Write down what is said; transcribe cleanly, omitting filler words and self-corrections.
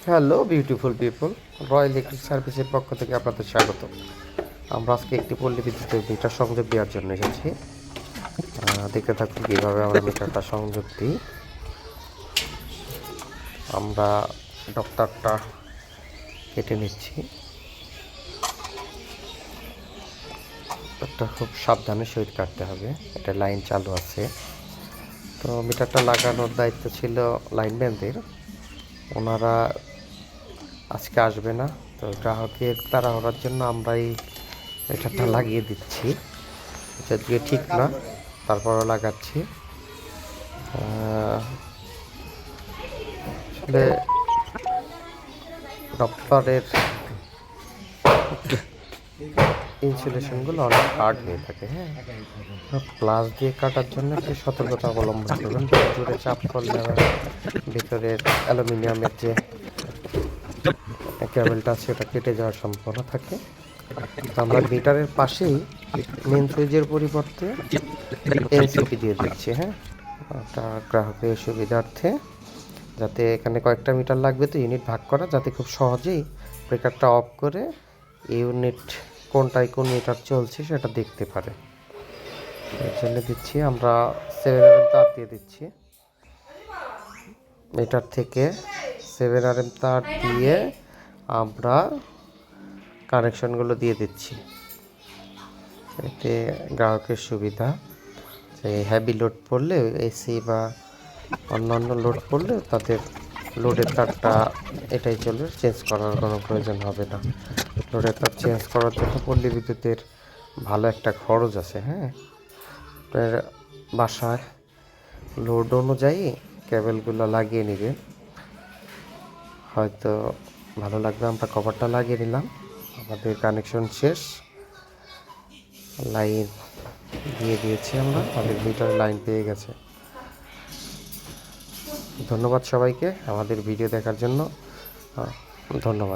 Hello beautiful people, royal electric সার্ভিসের পক্ষ থেকে আপনাদের স্বাগত। আমরা আজকে একটি পল্লী বিদ্যুতের মিটার সংযোগ দেওয়ার জন্য এসেছি। দেখতে থাকুন কীভাবে আমরা মিটারটা সংযোগ দিই। আমরা ডক্টরটা কেটে নিচ্ছি। ডক্টর খুব সাবধানে সহিত কাটতে হবে, এটা লাইন চালু আছে। তো মিটারটা লাগানোর দায়িত্ব ছিল লাইনম্যানদের, ওনারা আজকে আসবে না। তো গ্রাহকের তাড়াহুড়ার জন্য আমরা এই মিটারটা লাগিয়ে দিচ্ছি, যদিও ঠিক না, তারপরও লাগাচ্ছি। আসলে ডক্টরের ইনসুলেশনগুলো অনেক হার্ড হয়ে থাকে। হ্যাঁ, প্লাস দিয়ে কাটার জন্য একটু সতর্কতা অবলম্বন করবেন। জোরে চাপ করলে আবার ভিতরের অ্যালুমিনিয়ামের যে কেবলটা আছে ওটা কেটে যাওয়ার সম্ভাবনা থাকে। তো আমরা মিটারের পাশেই মেন সুইচের পরিবর্তে এনসিপি দিয়ে দিচ্ছি। হ্যাঁ, ওটা গ্রাহকের সুবিধার্থে, যাতে এখানে কয়েকটা মিটার লাগবে, তো ইউনিট ভাগ করা, যাতে খুব সহজেই ব্রেকারটা অফ করে ইউনিট কোনটায় কোন মিটার চলছে সেটা দেখতে পারে। এর জন্য দিচ্ছি আমরা 7 তার দিয়ে দিচ্ছি। মিটার থেকে 7 তার দিয়ে আমরা কানেকশনগুলো দিয়ে দিচ্ছি। এতে গ্রাহকের সুবিধা, যে হেভি লোড পড়লে, এসি বা অন্যান্য লোড পড়লে তাদের লোডের তারটা এটাই চলবে, চেঞ্জ করার কোনো প্রয়োজন হবে না। লোডের তার চেঞ্জ করার জন্য পল্লী বিদ্যুতের ভালো একটা খরচ আছে। হ্যাঁ, আপনার বাসায় লোড অনুযায়ী কেবলগুলো লাগিয়ে নেবেন, হয়তো ভালো লাগবে। আমরা কভারটা লাগিয়ে নিলাম, আমাদের কানেকশন শেষ, লাইন দিয়ে দিয়েছি আমরা, আমাদের মিটারে লাইন পেয়ে গেছে। ধন্যবাদ সবাইকে আমাদের ভিডিও দেখার জন্য। ধন্যবাদ।